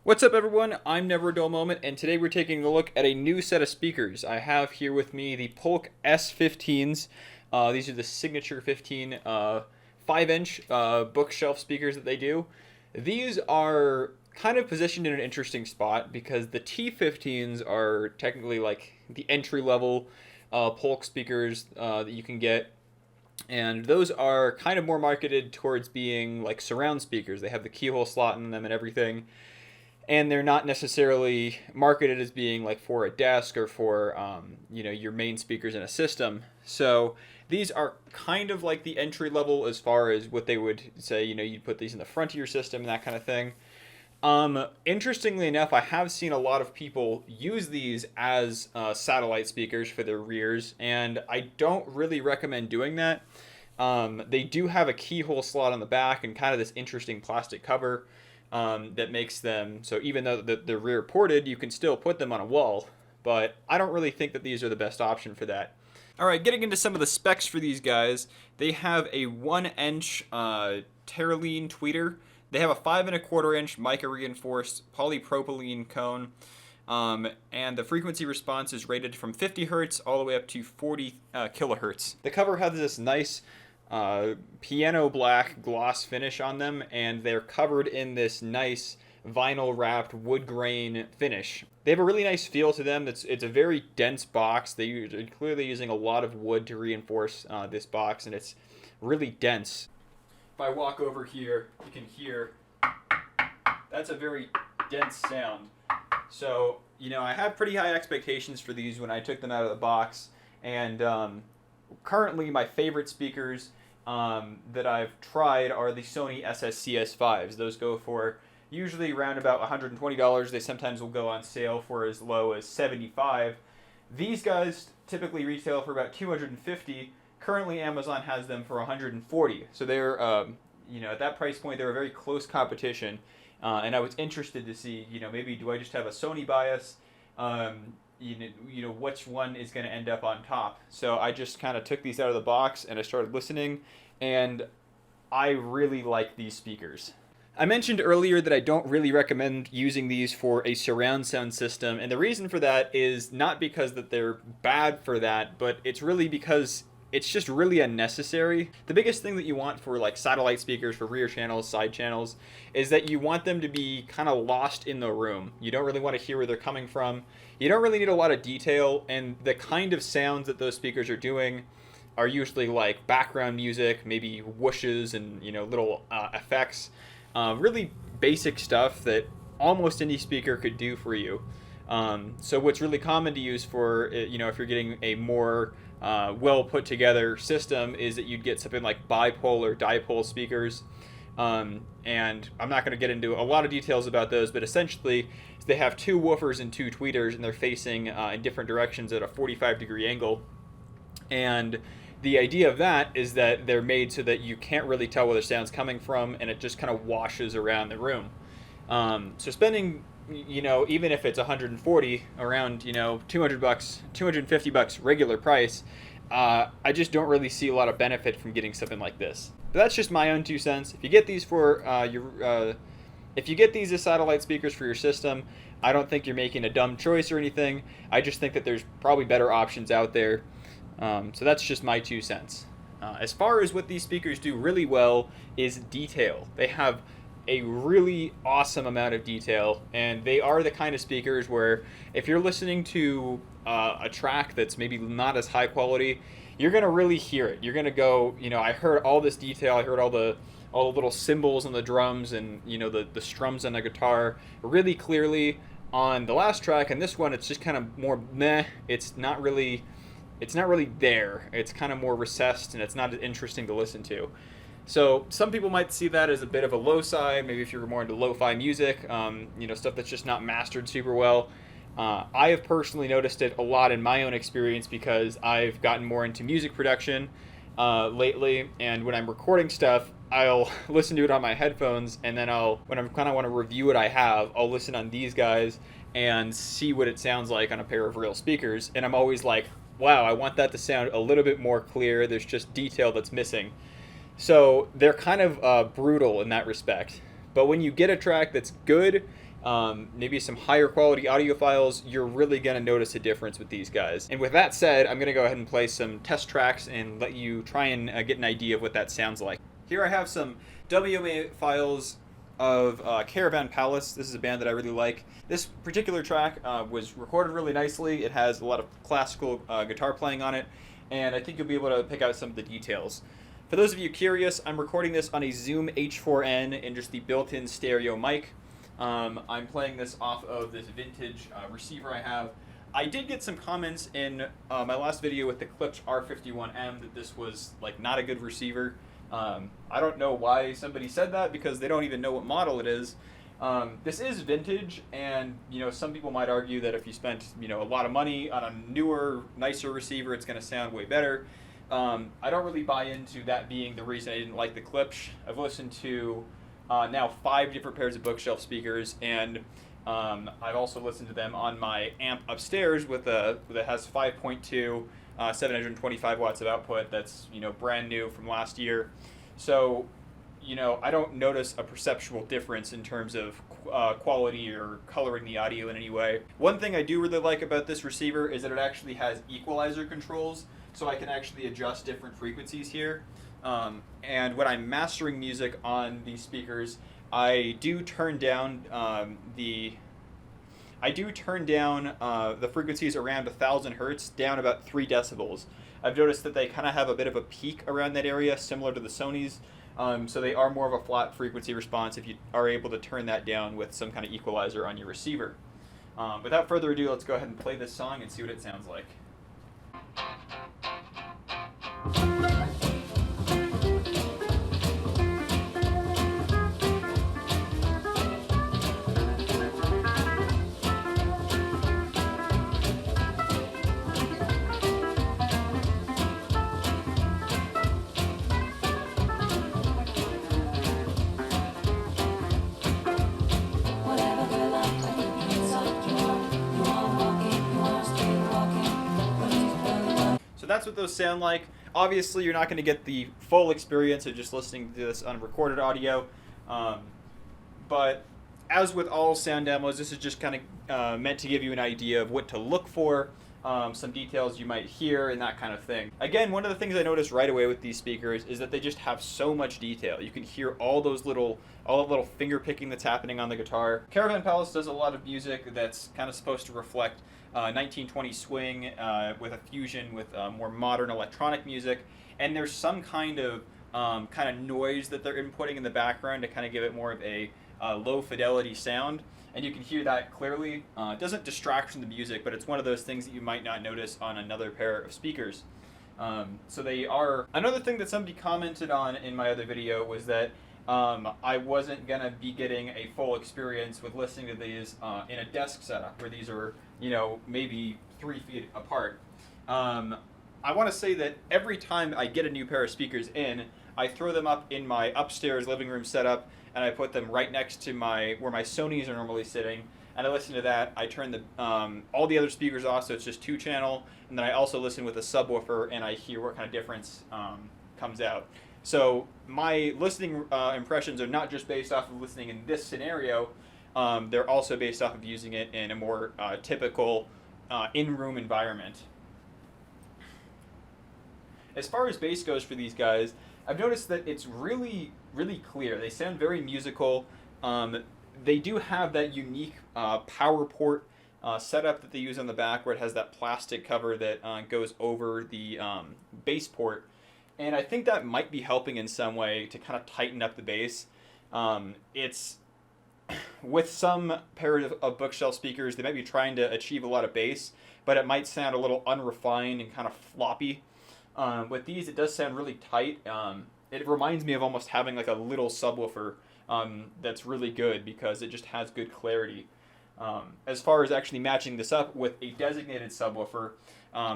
What's up, everyone? I'm Never a Dull Moment, and today we're taking a look at a new set of speakers. I have here with me the Polk S15s. These are the signature 15 5-inch bookshelf speakers that they do. These are kind of positioned in an interesting spot because the T15s are technically like the entry-level Polk speakers that you can get. And those are kind of more marketed towards being like surround speakers. They have the keyhole slot in them and everything, and they're not necessarily marketed as being like for a desk or for your main speakers in a system. So these are kind of like the entry level as far as what they would say. You'd put these in the front of your system and that kind of thing. Interestingly enough, I have seen a lot of people use these as satellite speakers for their rears, and I don't really recommend doing that. They do have a keyhole slot on the back and kind of this interesting plastic cover that makes them so even though they're rear ported, you can still put them on a wall. But I don't really think that these are the best option for that. All right, getting into some of the specs for these guys, they have a 1-inch Terylene tweeter. They have a 5 1/4-inch mica reinforced polypropylene cone, and the frequency response is rated from 50 hertz all the way up to 40 kilohertz. The cover has this nice piano black gloss finish on them, and they're covered in this nice vinyl wrapped wood grain finish. They have a really nice feel to them. It's a very dense box. They're clearly using a lot of wood to reinforce this box, and it's really dense. If I walk over here, you can hear that's a very dense sound. So, I have pretty high expectations for these when I took them out of the box. And currently, my favorite speakers that I've tried are the Sony SSCS5s. Those go for usually around about $120. They sometimes will go on sale for as low as $75. These guys typically retail for about $250. Currently, Amazon has them for $140. So they're, at that price point, they're a very close competition. And I was interested to see, maybe do I just have a Sony bias? Which one is going to end up on top? So I just kind of took these out of the box and I started listening, and I really like these speakers. I mentioned earlier that I don't really recommend using these for a surround sound system, and the reason for that is not because that they're bad for that, but it's really because it's just really unnecessary. The biggest thing that you want for like satellite speakers for rear channels, side channels, is that you want them to be kind of lost in the room. You don't really want to hear where they're coming from. You don't really need a lot of detail, and the kind of sounds that those speakers are doing are usually like background music, maybe whooshes and little effects. Really basic stuff that almost any speaker could do for you. So what's really common to use for, if you're getting a more well put together system, is that you'd get something like bipolar, dipole speakers. And I'm not going to get into a lot of details about those, but essentially they have two woofers and two tweeters, and they're facing in different directions at a 45-degree angle. And the idea of that is that they're made so that you can't really tell where the sound's coming from, and it just kind of washes around the room. So spending, even if it's 140, around, $200, $250 regular price, I just don't really see a lot of benefit from getting something like this. But that's just my own 2 cents. If you get these for if you get these as satellite speakers for your system, I don't think you're making a dumb choice or anything. I just think that there's probably better options out there. So that's just my 2 cents. As far as what these speakers do really well is detail. They have a really awesome amount of detail, and they are the kind of speakers where if you're listening to a track that's maybe not as high quality, you're going to really hear it. You're going to go, I heard all this detail. I heard all the little cymbals on the drums and, the strums on the guitar really clearly on the last track. And this one, it's just kind of more meh. It's not really there. It's kind of more recessed, and it's not as interesting to listen to. So some people might see that as a bit of a low side, maybe if you're more into lo-fi music, stuff that's just not mastered super well. I have personally noticed it a lot in my own experience because I've gotten more into music production lately, and when I'm recording stuff, I'll listen to it on my headphones, and then when I kind of want to review what I have, I'll listen on these guys and see what it sounds like on a pair of real speakers, and I'm always like, wow, I want that to sound a little bit more clear. There's just detail that's missing. So they're kind of brutal in that respect. But when you get a track that's good maybe some higher quality audiophiles, you're really going to notice a difference with these guys. And with that said, I'm going to go ahead and play some test tracks and let you try and get an idea of what that sounds like. Here I have some WMA files of Caravan Palace. This is a band that I really like. This particular track was recorded really nicely. It has a lot of classical guitar playing on it, and I think you'll be able to pick out some of the details. For those of you curious, I'm recording this on a Zoom H4n and just the built-in stereo mic. I'm playing this off of this vintage receiver I have. I did get some comments in my last video with the Klipsch R51M that this was like not a good receiver. I don't know why somebody said that, because they don't even know what model it is. This is vintage, and some people might argue that if you spent a lot of money on a newer, nicer receiver, it's going to sound way better. I don't really buy into that being the reason I didn't like the Klipsch. I've listened to now 5 different pairs of bookshelf speakers, and I've also listened to them on my amp upstairs that has 5.2, 725 watts of output. That's brand new from last year. So I don't notice a perceptual difference in terms of quality or coloring the audio in any way. One thing I do really like about this receiver is that it actually has equalizer controls, so I can actually adjust different frequencies here. And when I'm mastering music on these speakers, I do turn down the frequencies around 1,000 hertz down about 3 decibels. I've noticed that they kind of have a bit of a peak around that area, similar to the Sonys. So they are more of a flat frequency response if you are able to turn that down with some kind of equalizer on your receiver. Without further ado, let's go ahead and play this song and see what it sounds like. That's what those sound like. Obviously, you're not going to get the full experience of just listening to this unrecorded audio, but as with all sound demos, this is just kind of meant to give you an idea of what to look for, some details you might hear, and that kind of thing. Again, one of the things I noticed right away with these speakers is that they just have so much detail. You can hear all that little finger picking that's happening on the guitar. Caravan Palace does a lot of music that's kind of supposed to reflect 1920 swing with a fusion with more modern electronic music, and there's some kind of noise that they're inputting in the background to kind of give it more of a low fidelity sound, and you can hear that clearly. It doesn't distract from the music, but it's one of those things that you might not notice on another pair of speakers. So they are. Another thing that somebody commented on in my other video was that I wasn't going to be getting a full experience with listening to these in a desk setup where these are, maybe 3 feet apart. I want to say that every time I get a new pair of speakers in, I throw them up in my upstairs living room setup, and I put them right next to where my Sonys are normally sitting, and I listen to that. I turn all the other speakers off, so it's just 2-channel, and then I also listen with a subwoofer, and I hear what kind of difference comes out. So my listening impressions are not just based off of listening in this scenario, they're also based off of using it in a more typical in-room environment. As far as bass goes for these guys, I've noticed that it's really, really clear. They sound very musical. They do have that unique power port setup that they use on the back, where it has that plastic cover that goes over the bass port. And I think that might be helping in some way to kind of tighten up the bass. It's with some pair of bookshelf speakers, they might be trying to achieve a lot of bass, but it might sound a little unrefined and kind of floppy. With these, it does sound really tight. It reminds me of almost having like a little subwoofer that's really good because it just has good clarity. As far as actually matching this up with a designated subwoofer,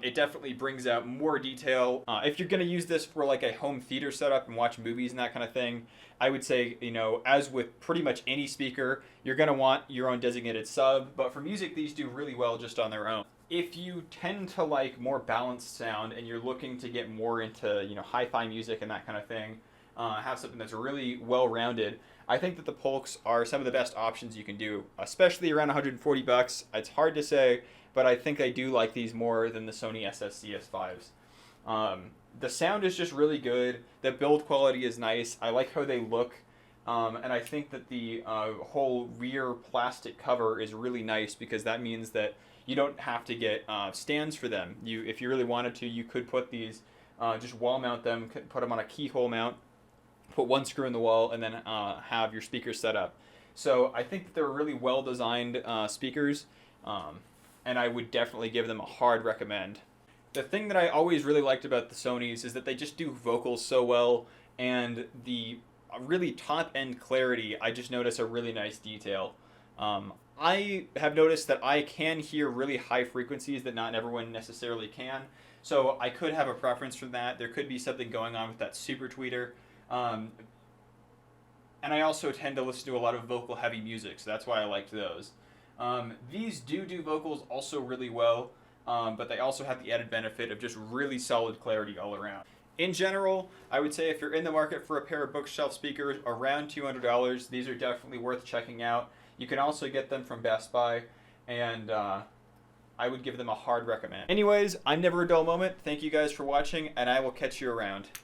it definitely brings out more detail. If you're going to use this for like a home theater setup and watch movies and that kind of thing, I would say, as with pretty much any speaker, you're going to want your own designated sub, but for music, these do really well just on their own. If you tend to like more balanced sound and you're looking to get more into, hi-fi music and that kind of thing, have something that's really well-rounded, I think that the Polks are some of the best options you can do, especially around 140 bucks. It's hard to say, but I think I do like these more than the Sony SS-CS5s. The sound is just really good. The build quality is nice. I like how they look. And I think that the whole rear plastic cover is really nice because that means that you don't have to get stands for them. If you really wanted to, you could put these, just wall mount them, put them on a keyhole mount, put one screw in the wall, and then have your speakers set up. So I think that they're really well designed speakers, and I would definitely give them a hard recommend. The thing that I always really liked about the Sonys is that they just do vocals so well, and the really top end clarity, I just notice a really nice detail. I have noticed that I can hear really high frequencies that not everyone necessarily can, so I could have a preference for that. There could be something going on with that super tweeter. And I also tend to listen to a lot of vocal heavy music, so that's why I liked those. These do vocals also really well, but they also have the added benefit of just really solid clarity all around. In general, I would say if you're in the market for a pair of bookshelf speakers around $200, these are definitely worth checking out. You can also get them from Best Buy, and I would give them a hard recommend. Anyways, I'm Never a Dull Moment. Thank you guys for watching, and I will catch you around.